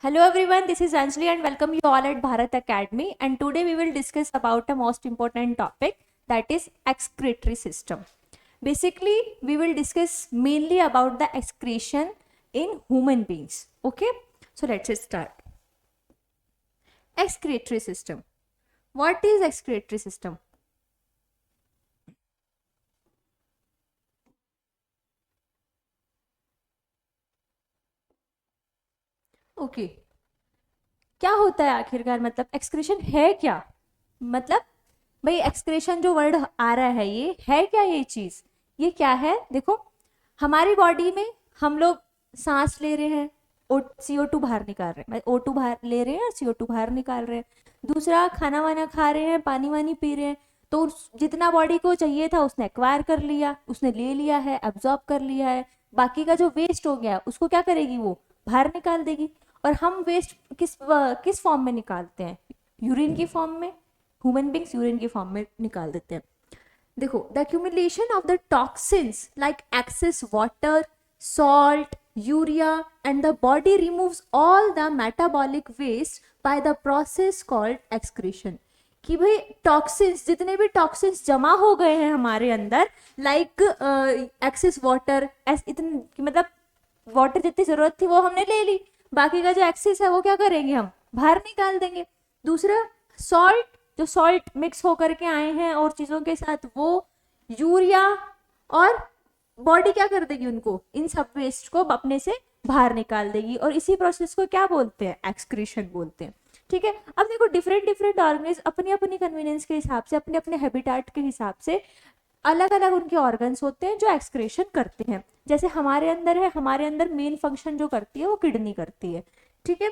Hello everyone, this is Anjali and welcome you all at Bharat Academy, and today we will discuss about a most important topic, that is excretory system. Basically, we will discuss mainly about the excretion in human beings. Okay, so let's start. Excretory system. What is excretory system? Okay, क्या होता है आखिरकार, मतलब excretion है क्या? मतलब भाई excretion जो वर्ड आ रहा है ये है क्या? ये चीज ये क्या है? देखो, हमारी बॉडी में हम लोग सांस ले रहे हैं, CO2 बाहर निकाल रहे हैं, O2 बाहर ले रहे हैं, CO2 बाहर निकाल रहे हैं। दूसरा, खाना वाना खा रहे हैं, पानी वानी पी रहे हैं, तो जितना बॉडी को चाहिए था उसने एक्वायर कर लिया, उसने ले लिया है, एब्जॉर्ब कर लिया है। बाकी का जो वेस्ट हो गया उसको क्या करेगी? वो बाहर निकाल देगी। और हम वेस्ट किस फॉर्म में निकालते हैं? यूरिन की फॉर्म में। ह्यूमन बींग्स यूरिन की फॉर्म में निकाल देते हैं। देखो, the accumulation of the toxins like excess water, salt, urea and the body removes all the metabolic waste by the process called excretion. कि भाई टॉक्सिन्स, जितने भी टॉक्सिन्स जमा हो गए हैं हमारे अंदर, लाइक एक्सेस वाटर, इतने मतलब वाटर जितनी जरूरत थी वो हमने ले ली, बाकी का जो एक्सेस है वो क्या करेंगे? हम बाहर निकाल देंगे। दूसरा, सॉल्ट, जो सॉल्ट मिक्स होकर के आए हैं और चीजों के साथ, वो यूरिया, और बॉडी क्या कर देगी? उनको, इन सब वेस्ट को अपने से बाहर निकाल देगी, और इसी प्रोसेस को क्या बोलते हैं? एक्सक्रीशन बोलते हैं। ठीक है, अब देखो, डिफरेंट डिफरेंट ऑर्गेनिज्म अपनी अपनी कन्वीनियंस के हिसाब से, अपने अपने हैबिटेट के हिसाब से अलग अलग उनके ऑर्गन्स होते हैं जो एक्सक्रेशन करते हैं। जैसे हमारे अंदर है, हमारे अंदर मेन फंक्शन जो करती है वो किडनी करती है। ठीक है,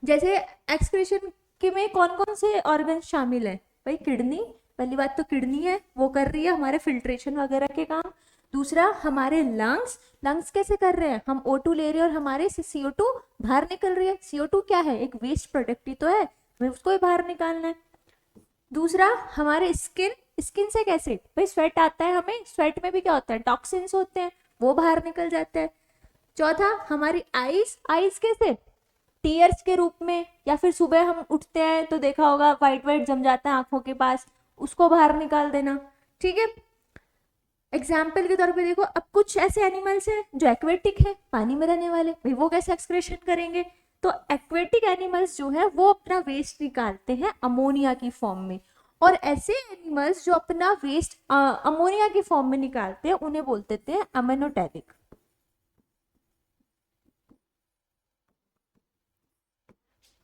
जैसे एक्सक्रेशन के में कौन कौन से ऑर्गन शामिल हैं? भाई किडनी, पहली बात तो किडनी है, वो कर रही है हमारे फिल्ट्रेशन वगैरह के काम। दूसरा, हमारे लंग्स, लंग्स कैसे कर रहे हैं? हम O2 ले रहे हैं और हमारे से CO2 बाहर निकल रही है। CO2 क्या है? एक वेस्ट प्रोडक्ट ही तो है, हमें उसको ही बाहर निकालना है। दूसरा, हमारे स्किन, स्किन से कैसे? भाई स्वेट आता है हमें, स्वेट में भी क्या होता है? टॉक्सिन्स होते हैं, वो बाहर निकल जाते हैं। चौथा, हमारी आईज, आईज कैसे? टीयर्स के रूप में, या फिर सुबह हम उठते हैं तो देखा होगा वाइट वाइट जम जाता है आंखों के पास, उसको बाहर निकाल देना। ठीक है, एग्जाम्पल के तौर पे देखो, अब कुछ ऐसे एनिमल्स हैं जो एक्वेटिक है, पानी में रहने वाले, भाई वो कैसे एक्सक्रेशन करेंगे? तो एक्वेटिक एनिमल्स जो है वो अपना वेस्ट निकालते हैं अमोनिया की फॉर्म में, और ऐसे एनिमल्स जो अपना वेस्ट अमोनिया की फॉर्म में निकालते हैं उन्हें बोलते हैं अमेनोटेरिक।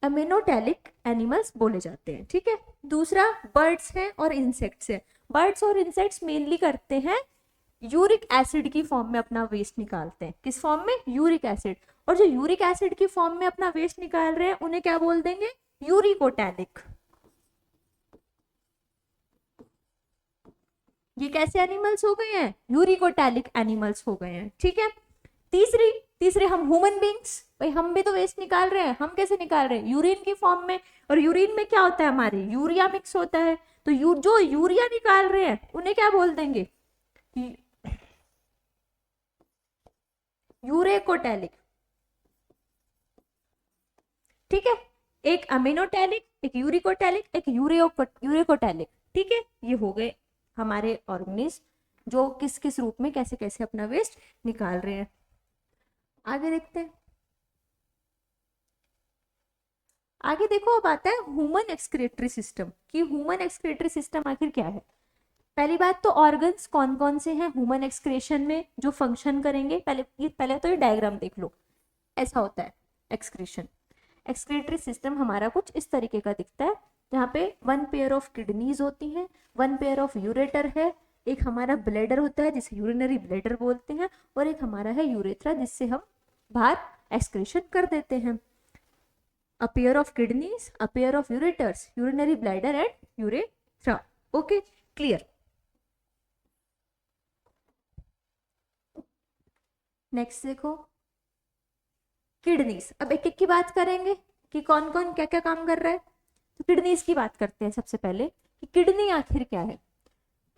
अमेनोटेलिक एनिमल्स बोले जाते हैं। ठीक है, दूसरा बर्ड्स हैं और इंसेक्ट्स हैं। बर्ड्स और इंसेक्ट्स मेनली करते हैं यूरिक एसिड की फॉर्म में अपना वेस्ट निकालते हैं। किस फॉर्म में? Uric acid. और जो यूरिक एसिड की फॉर्म में अपना वेस्ट निकाल रहे हैं उन्हें क्या बोल देंगे? यूरिकोटैलिक। ये कैसे एनिमल्स हो गए हैं? यूरिकोटैलिक एनिमल्स हो गए हैं। ठीक है, तीसरी, तीसरे हम ह्यूमन बींग्स, भाई हम भी तो वेस्ट निकाल रहे हैं। हम कैसे निकाल रहे हैं? यूरिन की फॉर्म में। और यूरिन में क्या होता है? हमारे यूरिया मिक्स होता है। तो जो यूरिया निकाल रहे हैं उन्हें क्या बोल देंगे? यूरेकोटैलिक। ठीक है, एक अमीनोटैलिक, एक यूरिकोटैलिक, एक यूरेकोटैलिक। ठीक है, ये हो गए हमारे ऑर्गेनिज्म जो किस किस रूप में कैसे कैसे अपना वेस्ट निकाल रहे हैं। आगे देखते हैं। आगे देखो, अब आता है ह्यूमन एक्सक्रीटरी सिस्टम, कि ह्यूमन एक्सक्रीटरी सिस्टम आखिर क्या है। पहली बात तो, ऑर्गन्स कौन कौन से हैं ह्यूमन एक्सक्रेशन में जो फंक्शन करेंगे? पहले तो ये डायग्राम देख लो। ऐसा होता है एक्सक्रीशन। एक्सक्रीटरी सिस्टम हमारा कुछ इस तरीके का दिखता है, जहाँ पे वन पेयर ऑफ किडनीज होती हैं, वन पेयर ऑफ यूरेटर है, एक हमारा ब्लैडर होता है जिसे यूरिनरी ब्लैडर बोलते हैं, और एक हमारा है यूरेथ्रा जिससे हम बाहर एक्सक्रीशन कर देते हैं। A pair of kidneys, a pair of ureters, urinary bladder and urethra. Okay, clear. Next देखो, किडनीज। अब एक एक की बात करेंगे कि कौन कौन क्या क्या काम कर रहा है। तो किडनीज की बात करते हैं सबसे पहले, कि किडनी आखिर क्या है।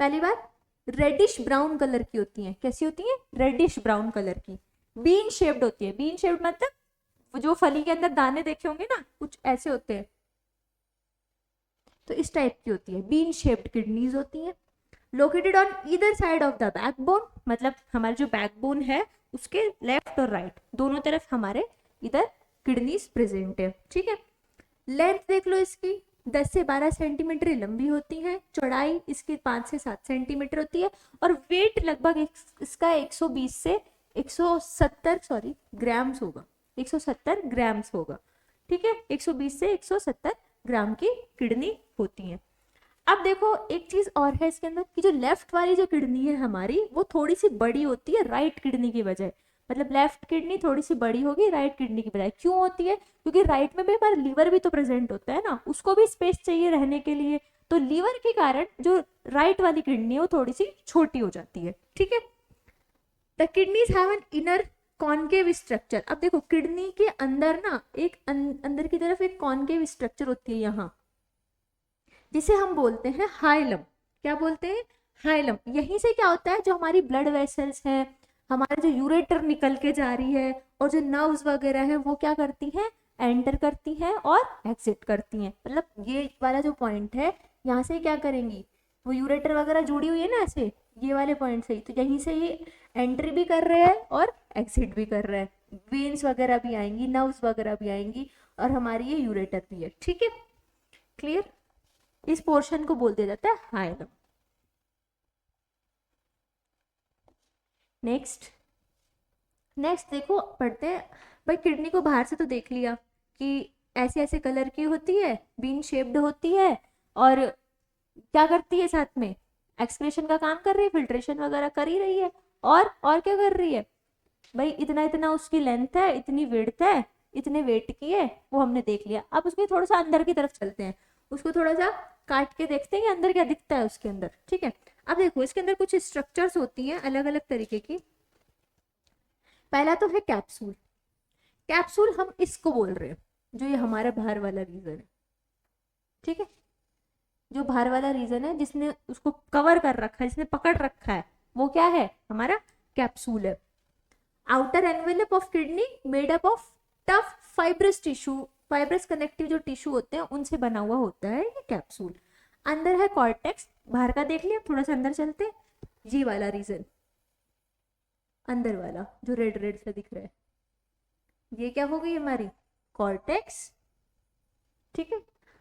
पहली बात, रेडिश ब्राउन कलर की होती है। कैसी होती है? रेडिश ब्राउन कलर की। बीन शेप्ड होती है। बीन शेप्ड मतलब वो जो फली के अंदर दाने देखे होंगे ना, कुछ ऐसे होते हैं, तो इस टाइप की होती है, बीन शेप्ड किडनीज होती हैं। Located on either side of the backbone, मतलब हमारे जो बैकबोन है उसके लेफ्ट और राइट दोनों तरफ हमारे इधर किडनीज प्रेजेंट है, ठीक है। लेंथ देख लो इसकी, 10 से 12 सेंटीमीटर लंबी होती है, चौड़ाई इसकी 5 से 7 सेंटीमीटर होती है, और वेट लगभग इसका 120 से 170 सॉरी ग्राम्स होगा, 170 ग्राम्स होगा, ठीक है। 120 से 170 ग्राम की किडनी होती है। अब देखो एक चीज और है इसके अंदर कि जो लेफ्ट वाली जो किडनी है हमारी वो थोड़ी सी बड़ी होती है राइट किडनी की बजाय, मतलब लेफ्ट किडनी थोड़ी सी बड़ी होगी राइट किडनी की बजाय। क्यों होती है? क्योंकि राइट में भी हमारा लीवर भी तो प्रेजेंट होता है ना, उसको भी स्पेस चाहिए रहने के लिए, तो लीवर के कारण जो राइट वाली किडनी है वो थोड़ी सी छोटी हो जाती है, ठीक है। The kidneys have an inner concave structure. अब देखो किडनी के अंदर ना एक अंदर की तरफ एक कॉनकेव स्ट्रक्चर होती है यहाँ, जिसे हम बोलते हैं हाइलम। क्या बोलते हैं? हाइलम। यहीं से क्या होता है, जो हमारी ब्लड वेसल्स हैं, हमारे जो यूरेटर निकल के जा रही है और जो नर्व्स वगैरह है वो क्या करती हैं, एंटर करती हैं और एग्जिट करती हैं। मतलब ये वाला जो पॉइंट है यहाँ से क्या करेंगी, वो यूरेटर वगैरह जुड़ी हुई है ना ऐसे, ये वाले पॉइंट से ही, तो यहीं से ये एंट्री भी कर रहे हैं और एग्जिट भी कर रहे हैं। वेन्स वगैरह भी आएंगी, नर्व्स वगैरह भी आएंगी, और हमारी ये यूरेटर भी है, ठीक है। क्लियर? इस पोर्शन को बोल दिया जाता है हाइलम। नेक्स्ट देखो पढ़ते हैं भाई, किडनी को बाहर से तो देख लिया कि ऐसे ऐसे कलर की होती है, बीन शेप्ड होती है, और क्या करती है साथ में, एक्सक्रीशन का काम कर रही है, फिल्ट्रेशन वगैरह कर ही रही है, और क्या कर रही है भाई, इतना इतना उसकी लेंथ है, इतनी विड्थ है, इतने वेट की है, वो हमने देख लिया। अब उसके थोड़ा सा अंदर की तरफ चलते हैं, उसको थोड़ा सा काट के देखते हैं कि अंदर क्या दिखता है उसके अंदर, ठीक है। अब देखो इसके अंदर कुछ स्ट्रक्चर्स होती हैं अलग अलग तरीके की। पहला तो है कैप्सूल। कैप्सूल हम इसको बोल रहे हैं, जो ये हमारा बाहर वाला रीजन है, ठीक है। जो बाहर वाला रीजन है जिसने उसको कवर कर रखा है, जिसने पकड़ रखा है, वो क्या है, हमारा कैप्सूल है। Outer envelope of kidney made up of tough fibrous tissue, fibrous connective जो टिश्यू होते हैं उनसे बना हुआ होता है ये कैप्सूल। अंदर है कॉर्टेक्स, बाहर का देख लिया, थोड़ा सा अंदर चलते हैं, ये वाला रीजन अंदर वाला जो रेड रेड सा दिख रहा है, ये क्या हो गई हमारी कॉर्टेक्स, ठीक है।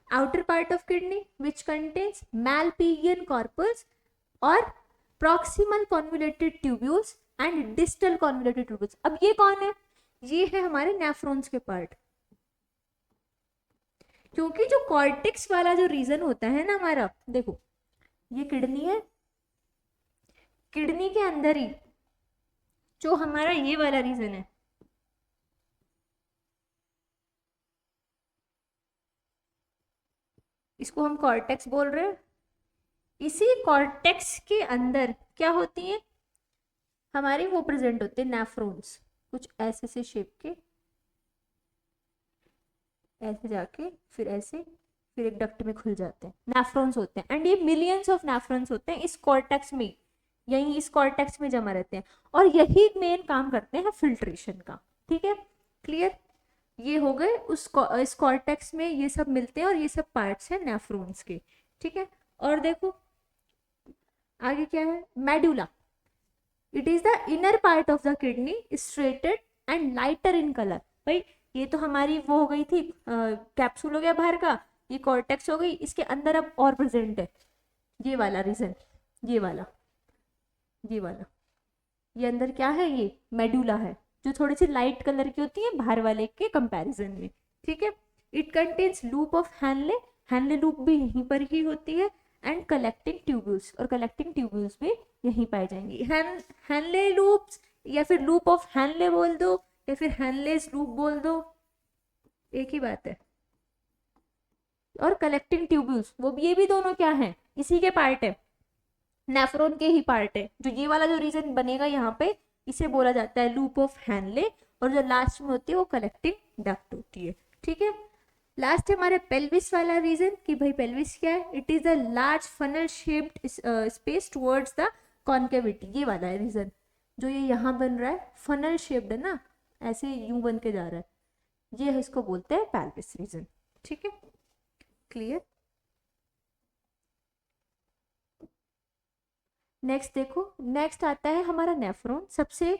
Outer part of kidney which contains Malpighian corpus और proximal convoluted tubules and distal convoluted tubules. अब ये कौन है? ये है हमारे नेफ्रॉन्स के पार्ट, क्योंकि जो कॉर्टेक्स वाला जो रीजन होता है ना हमारा, देखो ये किडनी है, किडनी के अंदर ही जो हमारा ये वाला रीजन है, इसको हम कॉर्टेक्स बोल रहे हैं। इसी कॉर्टेक्स के अंदर क्या होती है हमारी, वो प्रेजेंट होते हैं नेफ्रॉन्स, कुछ ऐसे से शेप के, ऐसे जाके फिर ऐसे, फिर एक डक्ट में खुल जाते हैं, नेफ्रॉन्स होते हैं। एंड ये मिलियंस ऑफ नेफ्रॉन्स होते हैं इस कॉर्टेक्स में, यही इस कॉर्टेक्स में जमा रहते हैं, और यही मेन काम करते हैं फिल्ट्रेशन का, ठीक है। क्लियर? ये हो गए इस कॉर्टेक्स में ये सब मिलते हैं, और ये सब पार्ट्स हैं नेफ्रॉन्स के, ठीक है। और देखो आगे क्या है, medulla. It is the inner part of the kidney, striated and lighter in colour. भाई ये तो हमारी वो हो गई थी, कैप्सूल हो गया बाहर का, ये कॉर्टेक्स हो गई, इसके अंदर अब और प्रेजेंट है ये वाला रीजन, ये वाला, ये वाला, ये अंदर क्या है, ये मेडुला है, जो थोड़ी सी लाइट कलर की होती है बाहर वाले के कंपैरिजन में, ठीक है। It contains loop of Henle, Henle loop भी यहीं पर ही होती है, एंड कलेक्टिंग ट्यूब्यूल्स, और कलेक्टिंग ट्यूब्यूल्स भी यहीं पाई जाएंगी। हैनले लूप्स, या फिर लूप ऑफ हैनले बोल दो, या फिर हैनलेस लूप बोल दो, एक ही बात है। और कलेक्टिंग ट्यूब्यूल्स, वो भी, ये भी दोनों क्या है, इसी के पार्ट है, नेफ्रॉन के ही पार्ट है। जो ये वाला जो रीजन बनेगा यहाँ पे, इसे बोला जाता है लूप ऑफ हैनले, और जो लास्ट में होती है वो कलेक्टिंग डक्ट होती है, ठीक है। लास्ट है हमारे पेल्विस वाला रीजन, कि भाई पेल्विस क्या है, it is the large funnel shaped space towards the concavity, ये वाला है रीजन, जो ये यहाँ बन रहा है फनल शेप्ड है ना, ऐसे यूं बन के जा रहा है, ये इसको बोलते हैं पेल्विस रीजन। ठीक है, क्लियर। नेक्स्ट देखो, नेक्स्ट आता है हमारा नेफ्रॉन। सबसे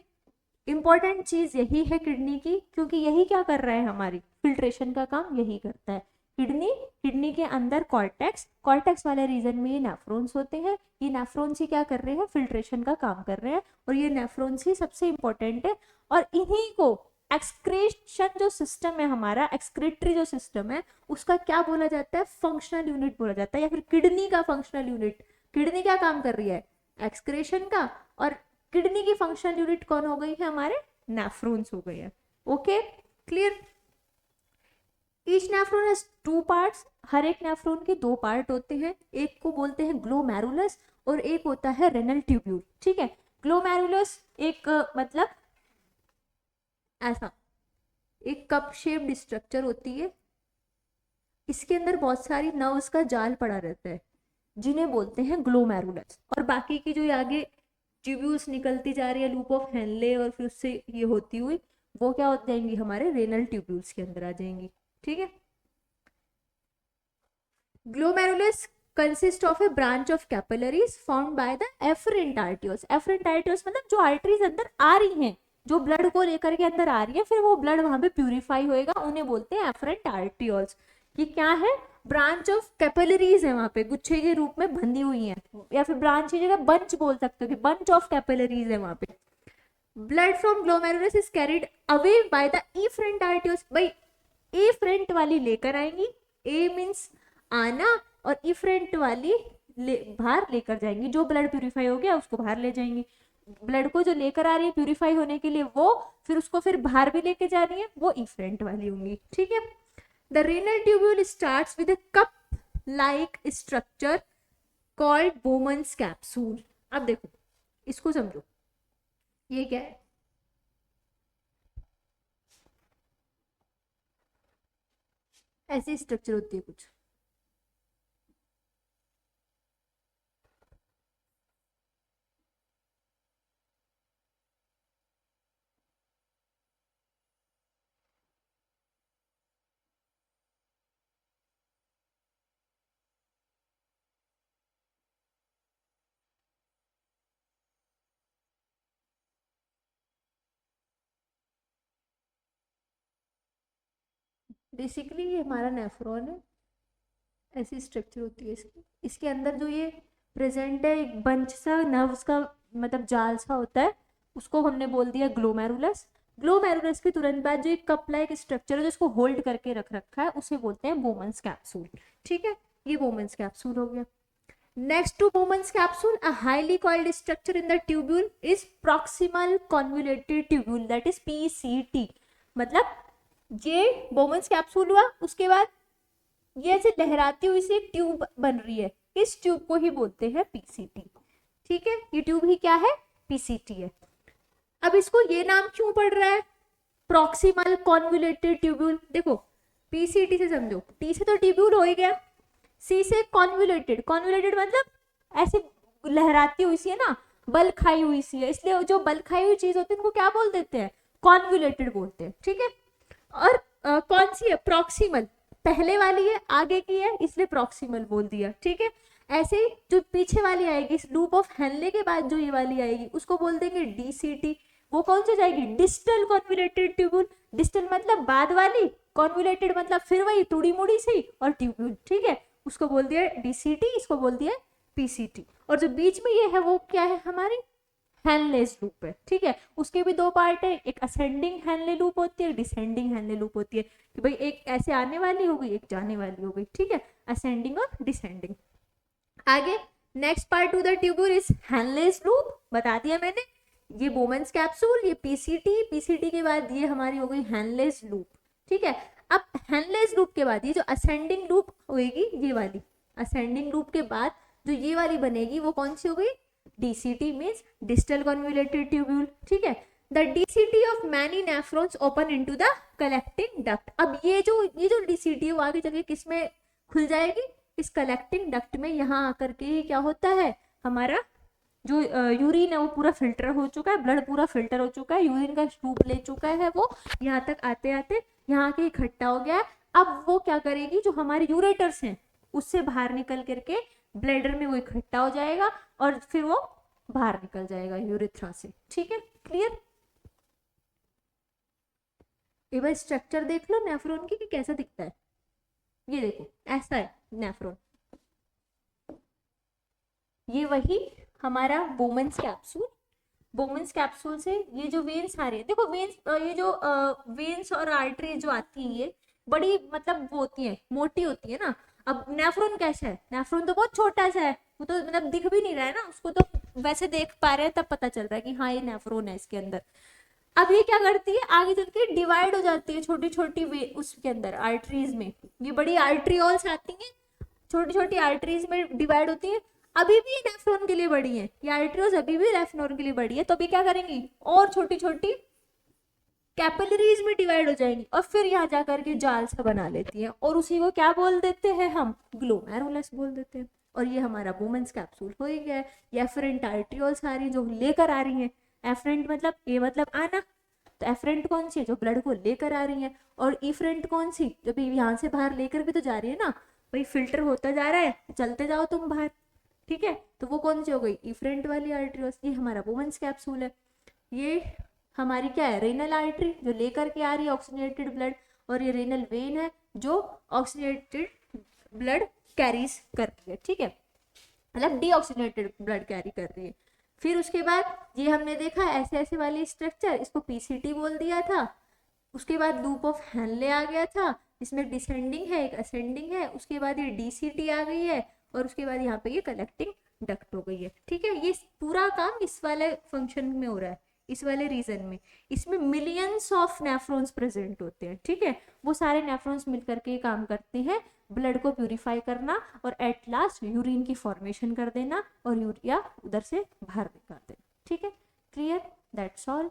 इंपॉर्टेंट चीज यही है किडनी की, क्योंकि यही क्या कर रहा है, हमारी फिल्ट्रेशन का काम यही करता है। किडनी, किडनी के अंदर कॉर्टेक्स, कॉर्टेक्स वाले रीजन में ये नेफ्रॉन्स होते हैं। ये नेफ्रॉन्स ही क्या कर रहे हैं, फिल्ट्रेशन का काम कर रहे हैं, और ये नेफ्रॉन्स ही सबसे इंपॉर्टेंट है। और इन्हीं को एक्सक्रीशन जो सिस्टम है हमारा, एक्सक्रीटरी जो सिस्टम है, उसका क्या बोला जाता है, फंक्शनल यूनिट बोला जाता है, या फिर किडनी का फंक्शनल यूनिट। किडनी क्या काम कर रही है, एक्सक्रेशन का, और किडनी की फंक्शनल यूनिट कौन हो गई है, हमारे नेफ्रॉन्स हो गए हैं। Okay, clear. Each nephron has two parts, हर एक नेफ्रॉन के दो पार्ट होते हैं। एक को बोलते हैं ग्लोमेरुलस और एक होता है रेनल ट्यूब्यूल। ठीक है, ग्लोमेरुलस एक मतलब ऐसा एक कप शेप्ड स्ट्रक्चर होती है, इसके अंदर बहुत सारी नर्व्स का जाल पड़ा रहता है, जिन्हें बोलते हैं ग्लोमेरुलस। और बाकी की जो ये आगे ट्यूब्यूल्स निकलती जा रही है, लूप ऑफ हेनले, और फिर उससे ये होती हुई वो क्या हो जाएंगी, हमारे रेनल ट्यूब्यूल्स के अंदर आ जाएंगी। ठीक है, glomerulus consist of a branch of capillaries found by the afferent arterioles. Afferent arterioles मतलब जो आर्टरीज अंदर आ रही हैं, जो ब्लड को लेकर के अंदर आ रही है, फिर वो ब्लड वहां पे प्यूरिफाई होएगा, उन्हें बोलते हैं एफरेंट आर्टरियोल्स। ये क्या है, ब्रांच ऑफ कैपिलरीज है, वहां पे गुच्छे के रूप में बंधी हुई है, या फिर ब्रांच की जगह बंच बोल सकते हो कि बंच ऑफ कैपिलरीज है वहां पे। Blood from glomerulus is carried away by the efferent arterioles. भाई एफरेंट वाली लेकर आएंगी, ए मीन्स आना, और इफरेंट वाली बाहर लेकर जाएंगी। जो ब्लड प्यूरिफाई हो गया उसको बाहर ले जाएंगी। ब्लड को जो लेकर आ रही है प्यूरिफाई होने के लिए, वो फिर उसको फिर बाहर भी लेके जा रही है, वो इफरेंट वाली होंगी। ठीक है, the renal tubule starts with a cup like structure called Bowman's capsule. अब देखो, इसको समझो, ये क्या है, ऐसी स्ट्रक्चर होती है कुछ। बेसिकली ये हमारा नेफ्रॉन है, ऐसी स्ट्रक्चर होती है इसकी। इसके अंदर जो ये प्रेजेंट है, एक बंच सा नर्व्स का मतलब जाल सा होता है, उसको हमने बोल दिया ग्लोमेरुलस। ग्लोमेरुलस के तुरंत बाद जो एक कप लाइक स्ट्रक्चर है जिसको होल्ड करके रख रखा है, उसे बोलते हैं बोमन्स कैप्सूल। ठीक है, ये बोमन्स कैप्सूल हो गया। Next to Bowman's capsule, a highly coiled structure in the tubule is proximal convoluted tubule, that is PCT. मतलब ये बोमन्स कैप्सूल हुआ, उसके बाद ये ऐसे लहराती हुई सी एक ट्यूब बन रही है, इस ट्यूब को ही बोलते हैं पीसीटी। ठीक है, ये ट्यूब ही क्या है, पीसीटी है। अब इसको ये नाम क्यों पड़ रहा है, प्रॉक्सिमल कॉन्वोल्यूटेड ट्यूब्यूल। देखो, पीसीटी से समझो, टी से तो ट्यूब्यूल हो ही गया, सी से कॉन्वोल्यूटेड, कॉन्वोल्यूटेड मतलब ऐसे लहराती हुई सी है ना, बल खाई हुई सी है, इसलिए जो बल खाई हुई चीज होती है उनको क्या बोल देते हैं, कॉन्वोल्यूटेड बोलते हैं। ठीक है, और कौन सी है, प्रॉक्सिमल, पहले वाली है, आगे की है, इसलिए प्रॉक्सिमल बोल दिया। ठीक है, ऐसे ही जो पीछे वाली आएगी, इस लूप ऑफ हेनले के बाद जो ये वाली आएगी, उसको बोल देंगे डीसीटी। वो कौन सी जाएगी, डिस्टल कॉन्वोल्यूटेड ट्यूब्यूल। डिस्टल मतलब बाद वाली, कॉन्वोल्यूटेड मतलब फिर वही तुड़ी मुड़ी सी, और ट्यूब्यूल। ठीक है, उसको बोल दिया डीसीटी, इसको बोल दिया पीसीटी। और जो बीच में ये है वो क्या है, हमारी हैनलेस लूप है। ठीक है, उसके भी दो पार्ट है, एक असेंडिंग हैनले लूप होती है, डिसेंडिंग हैनले लूप होती है, कि भाई एक ऐसे आने वाली हो गई, एक जाने वाली हो गई। ठीक है, असेंडिंग और डिसेंडिंग। आगे next part to the tubule is Henle's loop, बता दिया मैंने। ये बोमन्स कैप्सूल, ये पीसीटी, पीसीटी के बाद ये हमारी हो गई हैनलेस लूप। ठीक है, अब हैनलेस लूप के बाद ये जो असेंडिंग लूप होगी, ये वाली असेंडिंग लूप के बाद जो ये वाली बनेगी, वो कौन सी हो गई, DCT means distal convoluted tubule। ठीक है, the DCT of many nephrons open into the collecting duct। अब ये जो DCT है वो आगे जाके किस में खुल जाएगी, इस कलेक्टिंग डक्ट में। यहाँ आकर के क्या होता है, हमारा जो यूरिन है वो पूरा फिल्टर हो चुका है, ब्लड पूरा फिल्टर हो चुका है, यूरिन का रूप ले चुका है, वो यहाँ तक आते आते यहाँ के इकट्ठा हो गया है। अब वो क्या करेगी, जो हमारे यूरेटर्स हैं उससे बाहर निकल करके ब्लैडर में वो इकट्ठा हो जाएगा और फिर वो बाहर निकल जाएगा यूरेथ्रा से। ठीक है, क्लियर। एक बार स्ट्रक्चर देख लो नेफ्रॉन की कि कैसा दिखता है। ये देखो ऐसा है नेफ्रॉन, ये वही हमारा बोमन्स कैप्सूल। बोमन्स कैप्सूल से ये जो वेन्स आ रही है, देखो वेन्स, ये जो वेन्स और आर्टरी जो आती है ये बड़ी मतलब वो होती है, मोटी होती है ना। अब नेफ्रॉन कैसा है, नेफ्रॉन तो बहुत छोटा सा है, वो तो मतलब दिख भी नहीं रहा है ना, उसको तो वैसे देख पा रहे हैं तब पता चल रहा है कि हाँ ये नेफ्रॉन है इसके अंदर। अब ये क्या करती है, आगे चल के डिवाइड हो जाती है छोटी छोटी वे उसके अंदर आर्टरीज में, ये बड़ी आर्टरियोल्स आती हैं, छोटी छोटी आर्टरीज में डिवाइड होती है। अभी भी नेफ्रॉन के लिए बड़ी है ये आर्टरीज, अभी भी नेफ्रॉन के लिए बड़ी है, तो अभी क्या करेंगी और छोटी छोटी कैपिलरीज में डिवाइड हो जाएंगी और फिर यहाँ जाकर के जाल सा बना लेती है, और उसी को क्या बोल देते हैं हम, ग्लोमेरुलस बोल देते हैं। और ये हमारा वुमेन्स कैप्सूल हो ही गया है। ये एफरेंट आर्टरियोल्स आ रही है जो लेकर आ रही है, एफरेंट मतलब ए मतलब आना, तो एफरेंट कौन सी है, जो ब्लड को लेकर आ रही है, और इफरेंट कौन सी, जो भी यहाँ से बाहर लेकर भी तो जा रही है ना, भाई फिल्टर होता जा रहा है, चलते जाओ तुम बाहर। ठीक है, तो वो कौन सी हो गई, इफरेंट वाली आर्टरियोल्स। ये हमारा वुमेन्स कैप्सूल है। ये हमारी क्या है, रेनल आर्टरी जो लेकर के आ रही है ऑक्सीजनेटेड ब्लड, और ये रेनल वेन है जो ऑक्सीजनेटेड ब्लड कैरीज कर रही है। ठीक है, मतलब डीऑक्सीजनेटेड ब्लड कैरी कर रही है। फिर उसके बाद ये हमने देखा ऐसे ऐसे वाली स्ट्रक्चर, इसको पीसीटी बोल दिया था। उसके बाद लूप ऑफ हैनले आ गया था, इसमें डिसेंडिंग है एक असेंडिंग है, उसके बाद ये डीसीटी आ गई है, और उसके बाद यहाँ पे ये कलेक्टिंग डक्ट हो गई है। ठीक है, ये पूरा काम इस वाले फंक्शन में हो रहा है, इस वाले रीजन में। इसमें मिलियंस ऑफ नेफ्रॉन्स प्रेजेंट होते हैं। ठीक है, वो सारे नेफ्रॉन्स मिलकर के काम करते हैं ब्लड को प्यूरिफाई करना और एट लास्ट यूरिन की फॉर्मेशन कर देना और यूरिया उधर से बाहर निकाल देना। ठीक है, क्लियर, दैट्स ऑल।